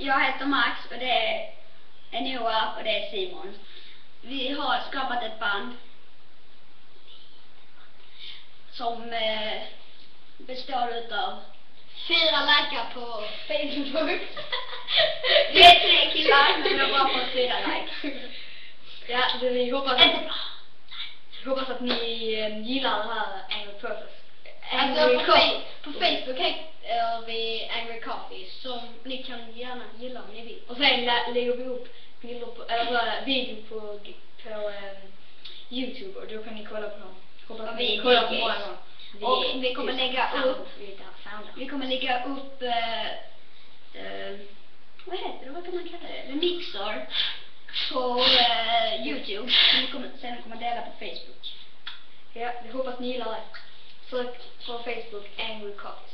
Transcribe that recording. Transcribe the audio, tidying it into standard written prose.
Jag heter Max och det är Noah och det är Simon. Vi har skapat ett band som består utav 4 likar på Facebook. vi är 3 killar men vi har bara fått 4 likes. Ja, vi hoppas att ni gillar det här Angry Purpose. Alltså På Facebook heter vi Angry Coffee, som ni kan gärna gilla om ni vill. Och sen lägger vi upp bilder på, eller video på YouTube, och då kan ni kolla på dem. Hoppas att ni kollar på många gånger. Och vi kommer lägga upp vad heter det? Vad kan man kalla det? En mixer på YouTube som sen kommer dela på Facebook. Ja, vi hoppas ni gillar det. Sök på Facebook Angry Coffee.